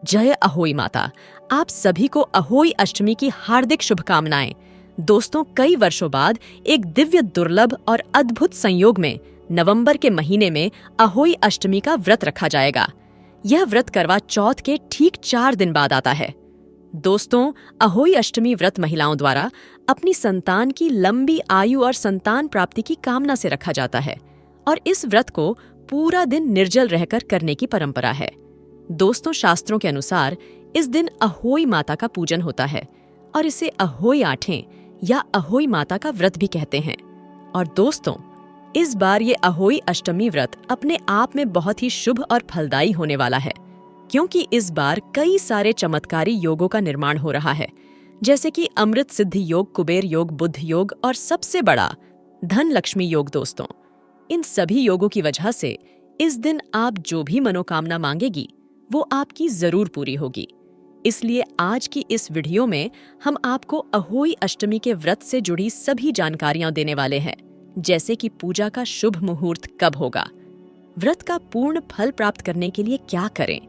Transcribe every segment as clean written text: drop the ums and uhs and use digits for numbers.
जय अहोई माता। आप सभी को अहोई अष्टमी की हार्दिक शुभकामनाएं। दोस्तों, कई वर्षों बाद एक दिव्य, दुर्लभ और अद्भुत संयोग में नवंबर के महीने में अहोई अष्टमी का व्रत रखा जाएगा। यह व्रत करवा चौथ के ठीक 4 दिन बाद आता है। दोस्तों, अहोई अष्टमी व्रत महिलाओं द्वारा अपनी संतान की लंबी आयु और संतान प्राप्ति की कामना से रखा जाता है और इस व्रत को पूरा दिन निर्जल रहकर करने की परंपरा है। दोस्तों, शास्त्रों के अनुसार इस दिन अहोई माता का पूजन होता है और इसे अहोई आठें या अहोई माता का व्रत भी कहते हैं। और दोस्तों, इस बार ये अहोई अष्टमी व्रत अपने आप में बहुत ही शुभ और फलदायी होने वाला है, क्योंकि इस बार कई सारे चमत्कारी योगों का निर्माण हो रहा है, जैसे कि अमृत सिद्धि योग, कुबेर योग, बुद्ध योग और सबसे बड़ा धन लक्ष्मी योग। दोस्तों, इन सभी योगों की वजह से इस दिन आप जो भी मनोकामना मांगेगी वो आपकी जरूर पूरी होगी। इसलिए आज की इस वीडियो में हम आपको अहोई अष्टमी के व्रत से जुड़ी सभी जानकारियां देने वाले हैं, जैसे कि पूजा का शुभ मुहूर्त कब होगा, व्रत का पूर्ण फल प्राप्त करने के लिए क्या करें,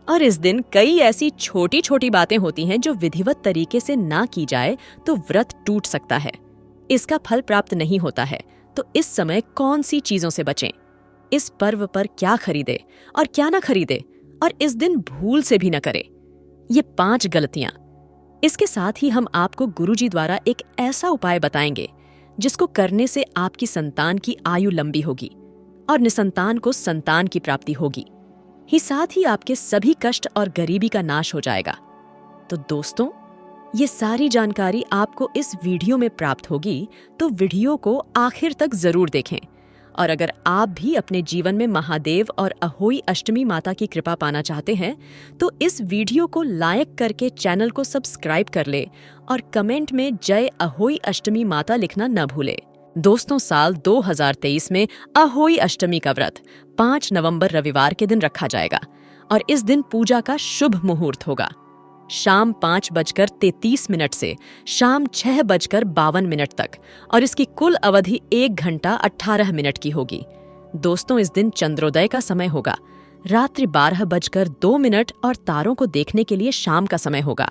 और इस दिन कई ऐसी छोटी छोटी बातें होती हैं जो विधिवत तरीके से ना की जाए तो व्रत टूट सकता है, इसका फल प्राप्त नहीं होता है। तो इस समय कौन सी चीजों से बचें, इस पर्व पर क्या खरीदे और क्या ना खरीदे, और इस दिन भूल से भी न करें, ये 5 गलतियां। इसके साथ ही हम आपको गुरुजी द्वारा एक ऐसा उपाय बताएंगे जिसको करने से आपकी संतान की आयु लंबी होगी और निसंतान को संतान की प्राप्ति होगी ही, साथ ही आपके सभी कष्ट और गरीबी का नाश हो जाएगा। तो दोस्तों, ये सारी जानकारी आपको इस वीडियो में प्राप्त होगी, तो वीडियो को आखिर तक जरूर देखें। और अगर आप भी अपने जीवन में महादेव और अहोई अष्टमी माता की कृपा पाना चाहते हैं तो इस वीडियो को लाइक करके चैनल को सब्सक्राइब कर ले और कमेंट में जय अहोई अष्टमी माता लिखना न भूले। दोस्तों, साल 2023 में अहोई अष्टमी का व्रत 5 नवंबर रविवार के दिन रखा जाएगा और इस दिन पूजा का शुभ मुहूर्त होगा शाम 5:33 से शाम 6:52 तक, और इसकी कुल अवधि 1 घंटा 18 मिनट की होगी। दोस्तों, इस दिन चंद्रोदय का समय होगा रात्रि 12:02 और तारों को देखने के लिए शाम का समय होगा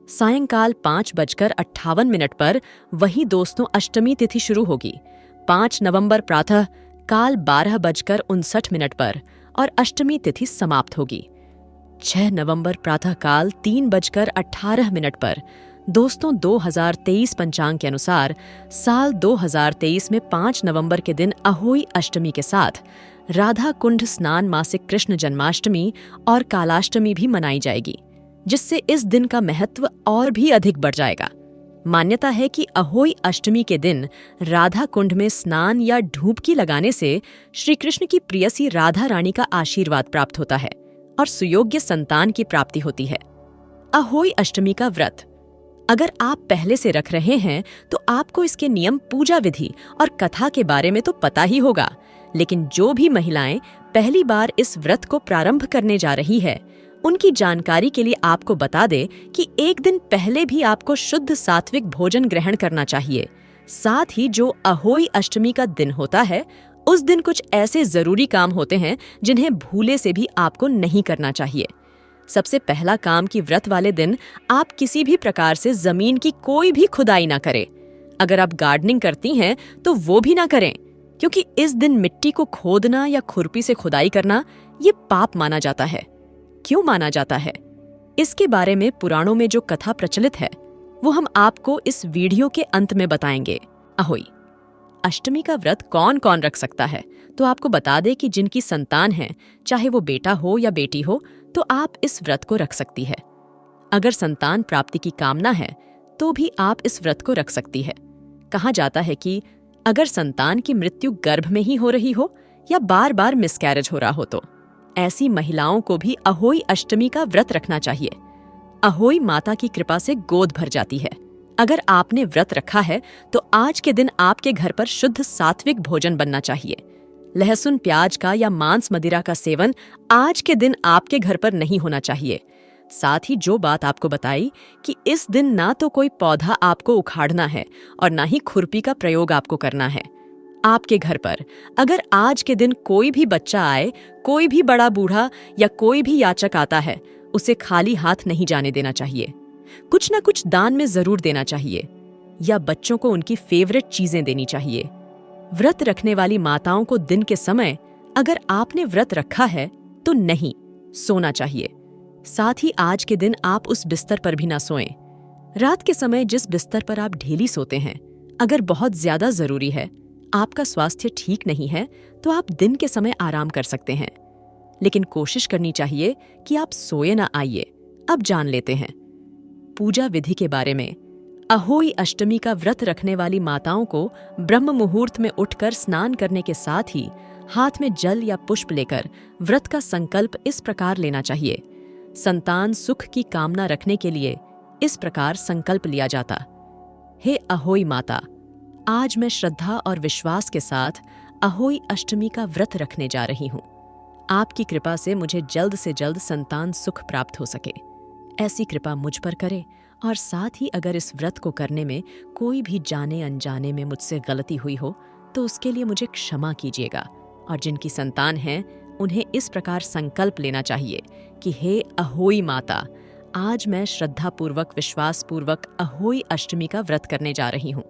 सायंकाल 5:58 पर। वहीं दोस्तों, अष्टमी तिथि शुरू होगी 5 नवंबर प्रातः काल 12:59 पर और अष्टमी तिथि समाप्त होगी 6 नवंबर प्रातःकाल 3:18 पर। दोस्तों, 2023 पंचांग के अनुसार साल 2023 में 5 नवंबर के दिन अहोई अष्टमी के साथ राधा कुंड स्नान, मासिक कृष्ण जन्माष्टमी और कालाष्टमी भी मनाई जाएगी, जिससे इस दिन का महत्व और भी अधिक बढ़ जाएगा। मान्यता है कि अहोई अष्टमी के दिन राधा कुंड में स्नान या डुबकी लगाने से श्री कृष्ण की प्रियसी राधा रानी का आशीर्वाद प्राप्त होता है और सुयोग्य संतान की प्राप्ति होती है। अहोई अष्टमी का व्रत अगर आप पहले से रख रहे हैं तो आपको इसके नियम, पूजा विधि और कथा के बारे में तो पता ही होगा, लेकिन जो भी महिलाएं पहली बार इस व्रत को प्रारंभ करने जा रही है, उनकी जानकारी के लिए आपको बता दे कि एक दिन पहले भी आपको शुद्ध सात्विक भोजन ग्रहण करना चाहिए। साथ ही जो अहोई अष्टमी का दिन होता है, उस दिन कुछ ऐसे जरूरी काम होते हैं जिन्हें भूले से भी आपको नहीं करना चाहिए। सबसे पहला काम कि व्रत वाले दिन आप किसी भी प्रकार से जमीन की कोई भी खुदाई ना करें। अगर आप गार्डनिंग करती हैं तो वो भी ना करें, क्योंकि इस दिन मिट्टी को खोदना या खुरपी से खुदाई करना ये पाप माना जाता है। क्यों माना जाता है, इसके बारे में पुराणों में जो कथा प्रचलित है वो हम आपको इस वीडियो के अंत में बताएंगे। अहोई अष्टमी का व्रत कौन कौन रख सकता है, तो आपको बता दें कि जिनकी संतान है, चाहे वो बेटा हो या बेटी हो, तो आप इस व्रत को रख सकती है। अगर संतान प्राप्ति की कामना है तो भी आप इस व्रत को रख सकती है। कहा जाता है कि अगर संतान की मृत्यु गर्भ में ही हो रही हो या बार बार मिसकैरेज हो रहा हो तो ऐसी महिलाओं को भी अहोई अष्टमी का व्रत रखना चाहिए। अहोई माता की कृपा से गोद भर जाती है। अगर आपने व्रत रखा है तो आज के दिन आपके घर पर शुद्ध सात्विक भोजन बनना चाहिए। लहसुन, प्याज का या मांस मदिरा का सेवन आज के दिन आपके घर पर नहीं होना चाहिए। साथ ही जो बात आपको बताई कि इस दिन ना तो कोई पौधा आपको उखाड़ना है और ना ही खुरपी का प्रयोग आपको करना है। आपके घर पर अगर आज के दिन कोई भी बच्चा आए, कोई भी बड़ा बूढ़ा या कोई भी याचक आता है, उसे खाली हाथ नहीं जाने देना चाहिए। कुछ ना कुछ दान में जरूर देना चाहिए या बच्चों को उनकी फेवरेट चीजें देनी चाहिए। व्रत रखने वाली माताओं को दिन के समय अगर आपने व्रत रखा है तो नहीं सोना चाहिए। साथ ही आज के दिन आप उस बिस्तर पर भी ना सोएं। रात के समय जिस बिस्तर पर आप ढेली सोते हैं, अगर बहुत ज्यादा जरूरी है, आपका स्वास्थ्य ठीक नहीं है, तो आप दिन के समय आराम कर सकते हैं, लेकिन कोशिश करनी चाहिए कि आप सोए ना। आइए अब जान लेते हैं पूजा विधि के बारे में। अहोई अष्टमी का व्रत रखने वाली माताओं को ब्रह्म मुहूर्त में उठकर स्नान करने के साथ ही हाथ में जल या पुष्प लेकर व्रत का संकल्प इस प्रकार लेना चाहिए। संतान सुख की कामना रखने के लिए इस प्रकार संकल्प लिया जाता। हे अहोई माता, आज मैं श्रद्धा और विश्वास के साथ अहोई अष्टमी का व्रत रखने जा रही हूँ। आपकी कृपा से मुझे जल्द से जल्द संतान सुख प्राप्त हो सके, ऐसी कृपा मुझ पर करे। और साथ ही अगर इस व्रत को करने में कोई भी जाने अनजाने में मुझसे गलती हुई हो तो उसके लिए मुझे क्षमा कीजिएगा। और जिनकी संतान है उन्हें इस प्रकार संकल्प लेना चाहिए कि हे अहोई माता, आज मैं श्रद्धापूर्वक विश्वासपूर्वक अहोई अष्टमी का व्रत करने जा रही हूँ।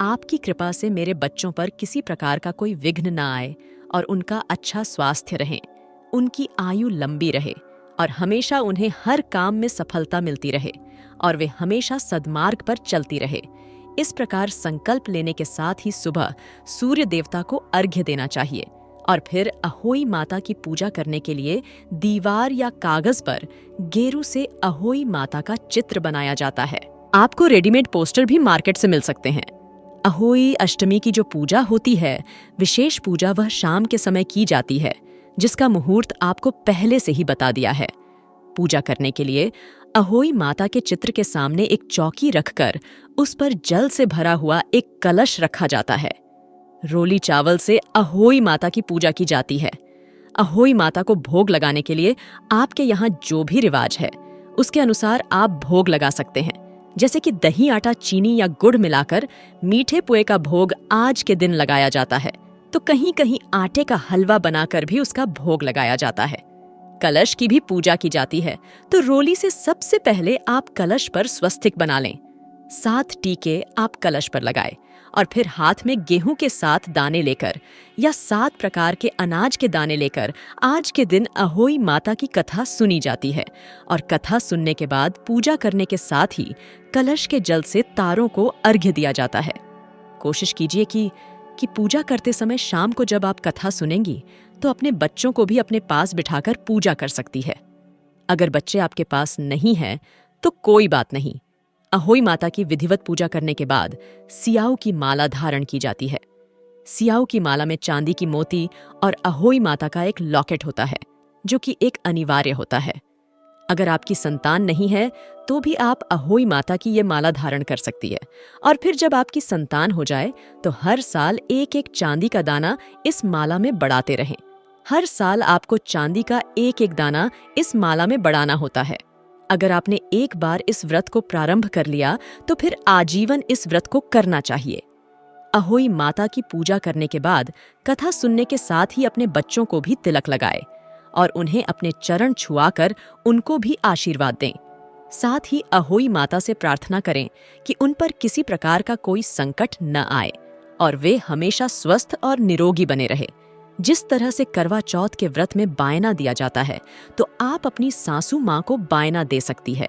आपकी कृपा से मेरे बच्चों पर किसी प्रकार का कोई विघ्न न आए और उनका अच्छा स्वास्थ्य रहे, उनकी आयु लंबी रहे और हमेशा उन्हें हर काम में सफलता मिलती रहे और वे हमेशा सद्मार्ग पर चलती रहे। इस प्रकार संकल्प लेने के साथ ही सुबह सूर्य देवता को अर्घ्य देना चाहिए और फिर अहोई माता की पूजा करने के लिए दीवार या कागज पर गेरू से अहोई माता का चित्र बनाया जाता है। आपको रेडीमेड पोस्टर भी मार्केट से मिल सकते हैं। अहोई अष्टमी की जो पूजा होती है, विशेष पूजा वह शाम के समय की जाती है, जिसका मुहूर्त आपको पहले से ही बता दिया है। पूजा करने के लिए अहोई माता के चित्र के सामने एक चौकी रखकर उस पर जल से भरा हुआ एक कलश रखा जाता है। रोली चावल से अहोई माता की पूजा की जाती है। अहोई माता को भोग लगाने के लिए आपके यहाँ जो भी रिवाज है उसके अनुसार आप भोग लगा सकते हैं, जैसे कि दही, आटा, चीनी या गुड़ मिलाकर मीठे पुए का भोग आज के दिन लगाया जाता है, तो कहीं कहीं आटे का हलवा बनाकर भी उसका भोग लगाया जाता है। कलश की भी पूजा की जाती है, तो रोली से सबसे पहले आप कलश पर स्वस्तिक बना लें। 7 टीके आप कलश पर लगाएं और फिर हाथ में गेहूं के 7 दाने लेकर या 7 प्रकार के अनाज के दाने लेकर आज के दिन अहोई माता की कथा सुनी जाती है और कथा सुनने के बाद पूजा करने के साथ ही कलश के जल से तारों को अर्घ्य दिया जाता है। कोशिश कीजिए कि पूजा करते समय शाम को जब आप कथा सुनेंगी तो अपने बच्चों को भी अपने पास बिठाकर पूजा कर सकती है। अगर बच्चे आपके पास नहीं हैं तो कोई बात नहीं। अहोई माता की विधिवत पूजा करने के बाद सियाऊ की माला धारण की जाती है। सियाऊ की माला में चांदी की मोती और अहोई माता का एक लॉकेट होता है, जो कि एक अनिवार्य होता है। अगर आपकी संतान नहीं है तो भी आप अहोई माता की ये माला धारण कर सकती है। और फिर जब आपकी संतान हो जाए तो हर साल एक एक चांदी का दाना इस माला में बढ़ाते रहें। हर साल आपको चांदी का एक एक दाना इस माला में बढ़ाना होता है। अगर आपने एक बार इस व्रत को प्रारंभ कर लिया तो फिर आजीवन इस व्रत को करना चाहिए। अहोई माता की पूजा करने के बाद कथा सुनने के साथ ही अपने बच्चों को भी तिलक लगाए और उन्हें अपने चरण छुआकर उनको भी आशीर्वाद दें। साथ ही अहोई माता से प्रार्थना करें कि उन पर किसी प्रकार का कोई संकट न आए और वे हमेशा स्वस्थ और निरोगी बने रहे। जिस तरह से करवा चौथ के व्रत में बायना दिया जाता है, तो आप अपनी सासू माँ को बायना दे सकती है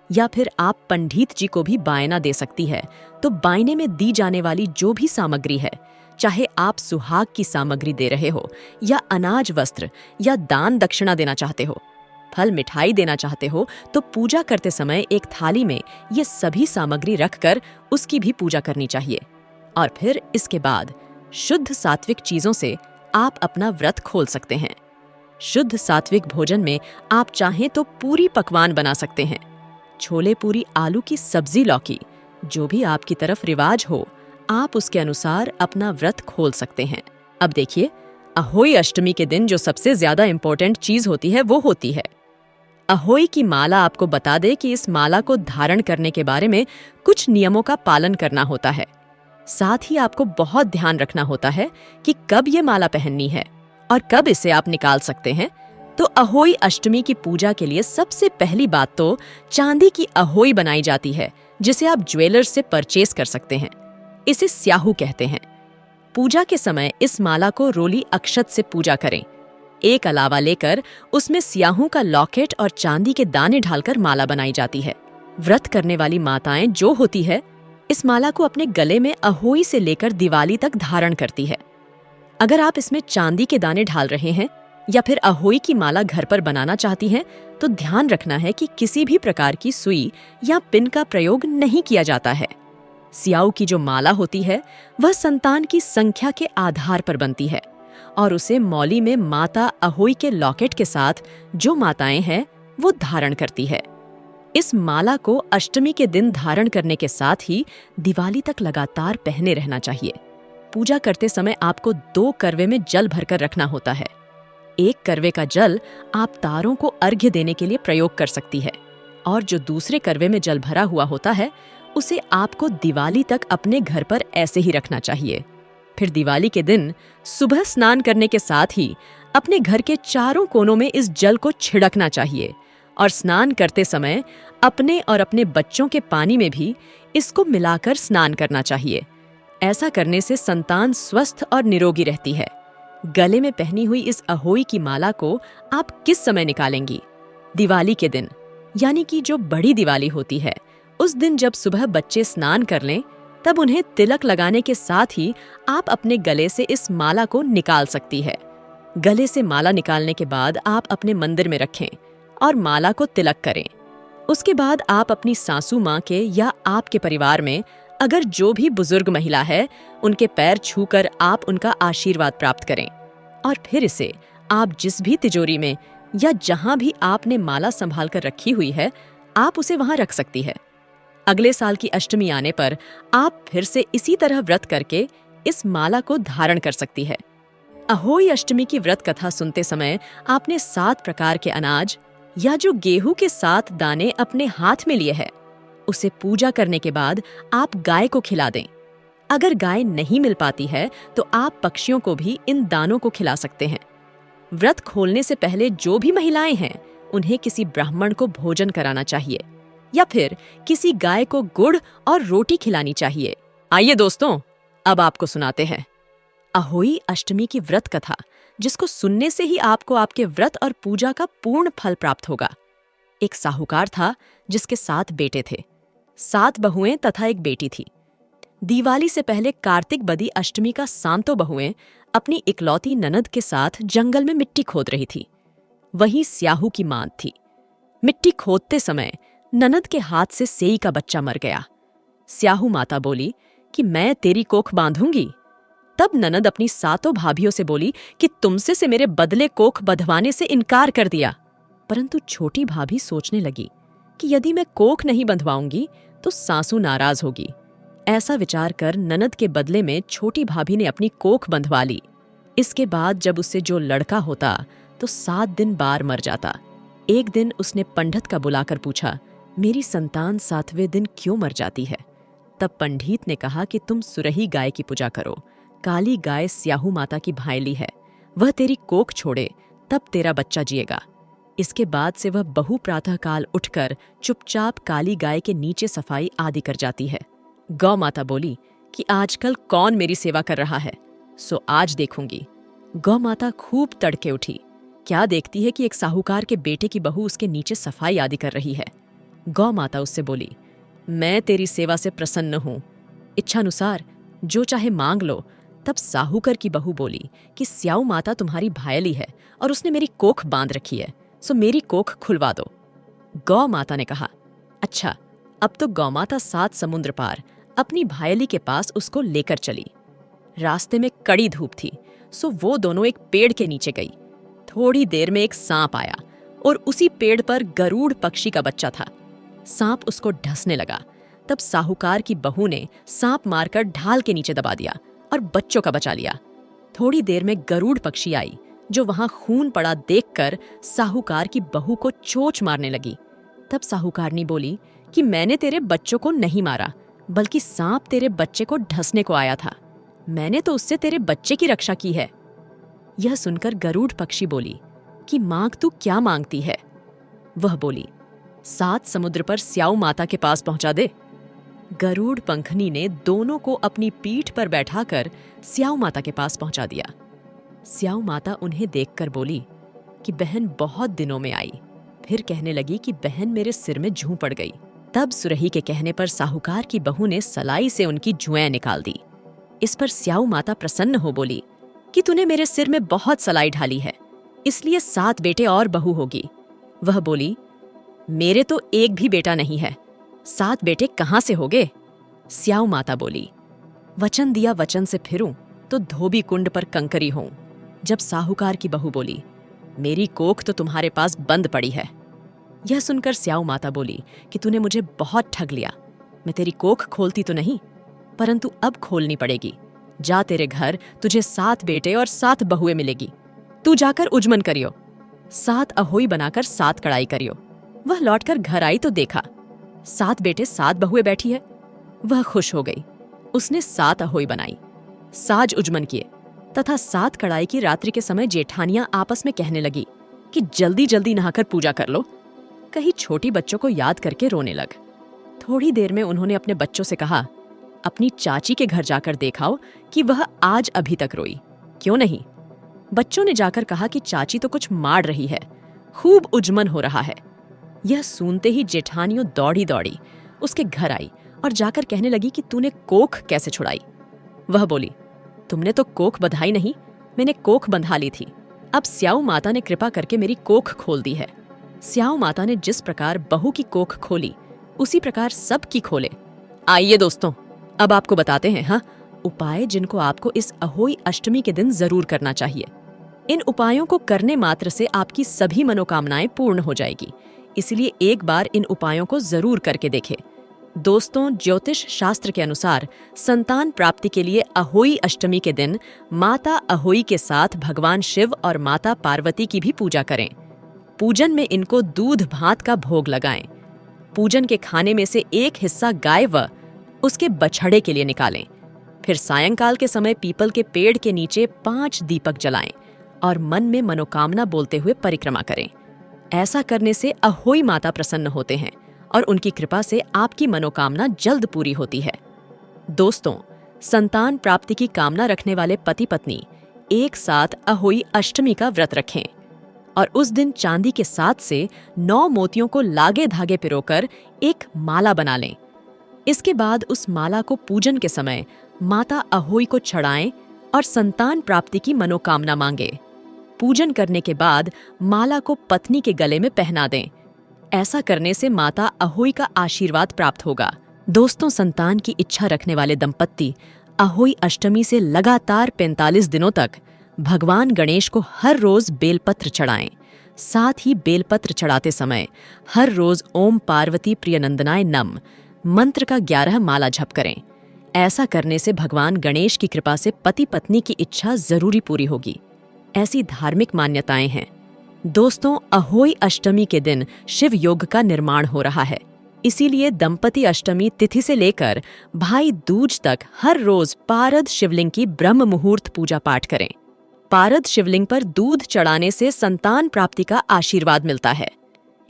या फिर आप पंडित जी को भी बायना दे सकती है। तो बायने में दी जाने वाली जो भी सामग्री है, चाहे आप सुहाग की सामग्री दे रहे हो या अनाज, वस्त्र या दान दक्षिणा देना चाहते हो, फल मिठाई देना चाहते हो, तो पूजा करते समय एक थाली में ये सभी सामग्री रखकर उसकी भी पूजा करनी चाहिए। और फिर इसके बाद शुद्ध सात्विक चीजों से आप अपना व्रत खोल सकते हैं। शुद्ध सात्विक भोजन में आप चाहें तो पूरी पकवान बना सकते हैं, छोले पूरी, आलू की सब्जी, लौकी, जो भी आपकी तरफ रिवाज हो, आप उसके अनुसार अपना व्रत खोल सकते हैं। अब देखिए, अहोई अष्टमी के दिन जो सबसे ज्यादा इंपॉर्टेंट चीज होती है वो होती है अहोई की माला। आपको बता दे कि इस माला को धारण करने के बारे में कुछ नियमों का पालन करना होता है। साथ ही आपको बहुत ध्यान रखना होता है कि कब ये माला पहननी है और कब इसे आप निकाल सकते हैं। तो अहोई अष्टमी की पूजा के लिए सबसे पहली बात तो चांदी की अहोई बनाई जाती है, जिसे आप ज्वेलर्स से परचेज कर सकते हैं। इसे स्याहू कहते हैं। पूजा के समय इस माला को रोली अक्षत से पूजा करें। एक अलावा लेकर उसमें स्याहू का लॉकेट और चांदी के दाने डालकर माला बनाई जाती है। व्रत करने वाली माताएं जो होती है, इस माला को अपने गले में अहोई से लेकर दिवाली तक धारण करती है। अगर आप इसमें चांदी के दाने डाल रहे हैं या फिर अहोई की माला घर पर बनाना चाहती हैं, तो ध्यान रखना है कि किसी भी प्रकार की सुई या पिन का प्रयोग नहीं किया जाता है। स्याऊ की जो माला होती है वह संतान की संख्या के आधार पर बनती है और उसे मौली में माता अहोई के लॉकेट के साथ जो माताएं हैं वो धारण करती है। इस माला को अष्टमी के दिन धारण करने के साथ ही दिवाली तक लगातार पहने रहना चाहिए। पूजा करते समय आपको 2 करवे में जल भरकर रखना होता है। एक करवे का जल आप तारों को अर्घ्य देने के लिए प्रयोग कर सकती है और जो दूसरे करवे में जल भरा हुआ होता है उसे आपको दिवाली तक अपने घर पर ऐसे ही रखना चाहिए। फिर दिवाली के दिन सुबह स्नान करने के साथ ही अपने घर के चारों कोनों में इस जल को छिड़कना चाहिए और स्नान करते समय अपने और अपने बच्चों के पानी में भी इसको मिलाकर स्नान करना चाहिए। ऐसा करने से संतान स्वस्थ और निरोगी रहती है। गले में पहनी हुई इस अहोई की माला को आप किस समय निकालेंगी? दिवाली के दिन, यानी कि जो बड़ी दिवाली होती है उस दिन जब सुबह बच्चे स्नान कर लें, तब उन्हें तिलक लगाने के साथ ही आप अपने गले से इस माला को निकाल सकती है। गले से माला निकालने के बाद आप अपने मंदिर में रखें और माला को तिलक करें। उसके बाद आप अपनी सासू माँ के या आपके परिवार में अगर जो भी बुजुर्ग महिला है उनके पैर छूकर आप उनका आशीर्वाद प्राप्त करें और फिर इसे आप जिस भी तिजोरी में या जहां भी आपने माला संभाल कर रखी हुई है आप उसे वहां रख सकती है। अगले साल की अष्टमी आने पर आप फिर से इसी तरह व्रत करके इस माला को धारण कर सकती है। अहोई अष्टमी की व्रत कथा सुनते समय आपने 7 प्रकार के अनाज या जो गेहूं के 7 दाने अपने हाथ में लिए हैं, उसे पूजा करने के बाद आप गाय को खिला दें। अगर गाय नहीं मिल पाती है तो आप पक्षियों को भी इन दानों को खिला सकते हैं। व्रत खोलने से पहले जो भी महिलाएं हैं उन्हें किसी ब्राह्मण को भोजन कराना चाहिए या फिर किसी गाय को गुड़ और रोटी खिलानी चाहिए। आइए दोस्तों, अब आपको सुनाते हैं अहोई अष्टमी की व्रत कथा, जिसको सुनने से ही आपको आपके व्रत और पूजा का पूर्ण फल प्राप्त होगा। एक साहूकार था जिसके 7 बेटे थे, 7 बहुएं तथा एक बेटी थी। दिवाली से पहले कार्तिक बदी अष्टमी का सांतो बहुएं अपनी इकलौती ननद के साथ जंगल में मिट्टी खोद रही थी। वहीं स्याहू की मांद थी। मिट्टी खोदते समय ननद के हाथ से सेई का बच्चा मर गया। स्याहू माता बोली कि मैं तेरी कोख बांधूंगी। तब ननद अपनी 7 भाभियों से बोली कि तुमसे से मेरे बदले कोख बंधवाने से इनकार कर दिया। परंतु छोटी भाभी सोचने लगी कि यदि मैं कोख नहीं बंधवाऊंगी तो सासू नाराज होगी। ऐसा विचार कर ननद के बदले में छोटी भाभी ने अपनी कोख बंधवा ली। इसके बाद जब उससे जो लड़का होता तो 7 दिन बार मर जाता। एक दिन उसने पंडित का बुलाकर पूछा, मेरी संतान 7वें दिन क्यों मर जाती है? तब पंडित ने कहा कि तुम सुरही गाय की पूजा करो। काली गाय स्याहू माता की भायली है, वह तेरी कोख छोड़े तब तेरा बच्चा जिएगा। इसके बाद से वह बहु प्रातःकाल उठकर चुपचाप काली गाय के नीचे सफाई आदि कर जाती है। गौ माता बोली कि आजकल कौन मेरी सेवा कर रहा है, सो आज देखूंगी। गौ माता खूब तड़के उठी। क्या देखती है कि एक साहूकार के बेटे की बहू उसके नीचे सफाई आदि कर रही है। गौ माता उससे बोली, मैं तेरी सेवा से प्रसन्न हूँ, इच्छानुसार जो चाहे मांग लो। तब साहूकर की बहू बोली कि स्याऊ माता तुम्हारी भायली है और उसने मेरी कोख बांध रखी है, सो मेरी कोख खुलवा दो। गौ माता ने कहा, अच्छा। अब तो गौ माता 7 समुद्र पार अपनी भायली के पास उसको लेकर चली। रास्ते में कड़ी धूप थी, सो वो दोनों एक पेड़ के नीचे गई। थोड़ी देर में एक सांप आया और उसी पेड़ पर गरुड़ पक्षी का बच्चा था। सांप उसको ढसने लगा। तब साहूकार की बहू ने सांप मारकर ढाल के नीचे दबा दिया और बच्चों का बचा लिया। थोड़ी देर में गरुड़ पक्षी आई जो वहां खून पड़ा देखकर साहूकार की बहू को चोंच मारने लगी। तब साहूकारनी बोली कि मैंने तेरे बच्चों को नहीं मारा, बल्कि सांप तेरे बच्चे को ढसने को आया था। मैंने तो उससे तेरे बच्चे की रक्षा की है। यह सुनकर गरुड़ पक्षी बोली, कि मांग तू क्या मांगती है। वह बोली, 7 समुद्र पर स्याऊ माता के पास पहुंचा दे। गरुड़ पंखनी ने दोनों को अपनी पीठ पर बैठाकर स्याऊ माता के पास पहुंचा दिया। स्याऊ माता उन्हें देखकर बोली कि बहन बहुत दिनों में आई। फिर कहने लगी कि बहन मेरे सिर में जूं पड़ गई। तब सुरही के कहने पर साहूकार की बहू ने सलाई से उनकी जुएं निकाल दी। इस पर स्याऊ माता प्रसन्न हो बोली कि तूने मेरे सिर में बहुत सलाई ढाली है, इसलिए 7 बेटे और बहू होगी। वह बोली, मेरे तो एक भी बेटा नहीं है, 7 बेटे कहाँ से होगे। स्याऊ माता बोली, वचन दिया वचन से फिरूं तो धोबी कुंड पर कंकरी होऊं। जब साहूकार की बहू बोली, मेरी कोख तो तुम्हारे पास बंद पड़ी है। यह सुनकर स्याऊ माता बोली कि तूने मुझे बहुत ठग लिया। मैं तेरी कोख खोलती तो नहीं, परंतु अब खोलनी पड़ेगी। जा, तेरे घर तुझे 7 बेटे और 7 बहुएं मिलेगी। तू जाकर उजमन करियो, 7 अहोई बनाकर 7 कड़ाई करियो। वह लौटकर घर आई तो देखा 7 बेटे 7 बहुएं बैठी है। वह खुश हो गई। उसने 7 अहोई बनाई, साज उजमन किए तथा 7 कड़ाई की रात्रि के समय जेठानियां आपस में कहने लगी कि जल्दी जल्दी नहाकर पूजा कर लो। कहीं छोटी बच्चों को याद करके रोने लग। थोड़ी देर में उन्होंने अपने बच्चों से कहा, अपनी चाची के घर जाकर देखाओ कि वह आज अभी तक रोई क्यों नहीं। बच्चों ने जाकर कहा कि चाची तो कुछ मार रही है, खूब उजमन हो रहा है। यह सुनते ही जेठानियों दौड़ी दौड़ी उसके घर आई और जाकर कहने लगी कि तूने कोख कैसे छुड़ाई। वह बोली, तुमने तो कोख बंधाई नहीं, मैंने कोख बंधा ली थी। अब स्याऊ माता ने कृपा करके मेरी कोख खोल दी है। स्याऊ माता ने जिस प्रकार बहू की कोख खोली, उसी प्रकार सब की खोले। आइए दोस्तों, अब आपको बताते हैं उपाय जिनको आपको इस अहोई अष्टमी के दिन जरूर करना चाहिए। इन उपायों को करने मात्र से आपकी सभी मनोकामनाएं पूर्ण हो जाएगी, इसलिए एक बार इन उपायों को जरूर करके देखें। दोस्तों, ज्योतिष शास्त्र के अनुसार संतान प्राप्ति के लिए अहोई अष्टमी के दिन माता अहोई के साथ भगवान शिव और माता पार्वती की भी पूजा करें। पूजन में इनको दूध भात का भोग लगाएं। पूजन के खाने में से एक हिस्सा गाय व उसके बछड़े के लिए निकालें। फिर सायंकाल के समय पीपल के पेड़ के नीचे 5 दीपक जलाएं और मन में मनोकामना बोलते हुए परिक्रमा करें। ऐसा करने से अहोई माता प्रसन्न होते हैं और उनकी कृपा से आपकी मनोकामना जल्द पूरी होती है। दोस्तों, संतान प्राप्ति की कामना रखने वाले पति पत्नी एक साथ अहोई अष्टमी का व्रत रखें और उस दिन चांदी के 7 से 9 मोतियों को लागे धागे पिरोकर एक माला बना लें। इसके बाद उस माला को पूजन के समय माता अहोई को चढ़ाएं और संतान प्राप्ति की मनोकामना मांगे। पूजन करने के बाद माला को पत्नी के गले में पहना दें। ऐसा करने से माता अहोई का आशीर्वाद प्राप्त होगा। दोस्तों, संतान की इच्छा रखने वाले दंपत्ति अहोई अष्टमी से लगातार 45 दिनों तक भगवान गणेश को हर रोज बेलपत्र चढ़ाएं। साथ ही बेलपत्र चढ़ाते समय हर रोज ओम पार्वती प्रियनंदनाय नम मंत्र का 11 माला जप करें। ऐसा करने से भगवान गणेश की कृपा से पति पत्नी की इच्छा जरूरी पूरी होगी। ऐसी धार्मिक मान्यताएं हैं। दोस्तों, अहोई अष्टमी के दिन शिव योग का निर्माण हो रहा है, इसीलिए दंपति अष्टमी तिथि से लेकर भाई दूज तक हर रोज पारद शिवलिंग की ब्रह्म मुहूर्त पूजा पाठ करें। पारद शिवलिंग पर दूध चढ़ाने से संतान प्राप्ति का आशीर्वाद मिलता है।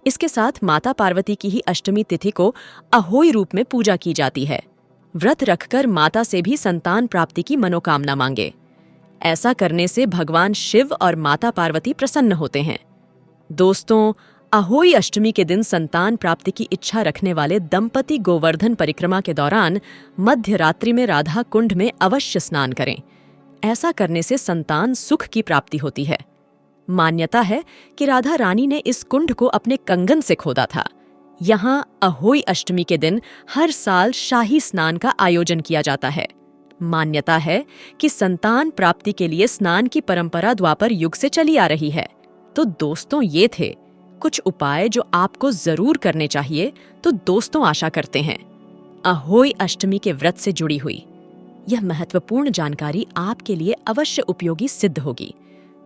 इसके साथ माता पार्वती की ही अष्टमी तिथि को अहोई रूप में पूजा की जाती है। व्रत रखकर माता से भी संतान प्राप्ति की मनोकामना मांगे। ऐसा करने से भगवान शिव और माता पार्वती प्रसन्न होते हैं। दोस्तों, अहोई अष्टमी के दिन संतान प्राप्ति की इच्छा रखने वाले दंपति गोवर्धन परिक्रमा के दौरान मध्य रात्रि में राधा कुंड में अवश्य स्नान करें। ऐसा करने से संतान सुख की प्राप्ति होती है। मान्यता है कि राधा रानी ने इस कुंड को अपने कंगन से खोदा था। यहाँ अहोई अष्टमी के दिन हर साल शाही स्नान का आयोजन किया जाता है। मान्यता है कि संतान प्राप्ति के लिए स्नान की परंपरा द्वापर युग से चली आ रही है। तो दोस्तों, ये थे कुछ उपाय जो आपको जरूर करने चाहिए। तो दोस्तों, आशा करते हैं अहोई अष्टमी के व्रत से जुड़ी हुई यह महत्वपूर्ण जानकारी आपके लिए अवश्य उपयोगी सिद्ध होगी।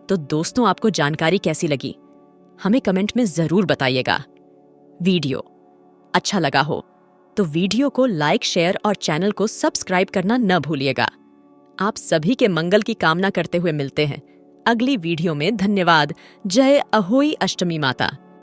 तो दोस्तों, आपको जानकारी कैसी लगी हमें कमेंट में जरूर बताइएगा। वीडियो अच्छा लगा हो तो वीडियो को लाइक, शेयर और चैनल को सब्सक्राइब करना न भूलिएगा। आप सभी के मंगल की कामना करते हुए मिलते हैं अगली वीडियो में। धन्यवाद। जय अहोई अष्टमी माता।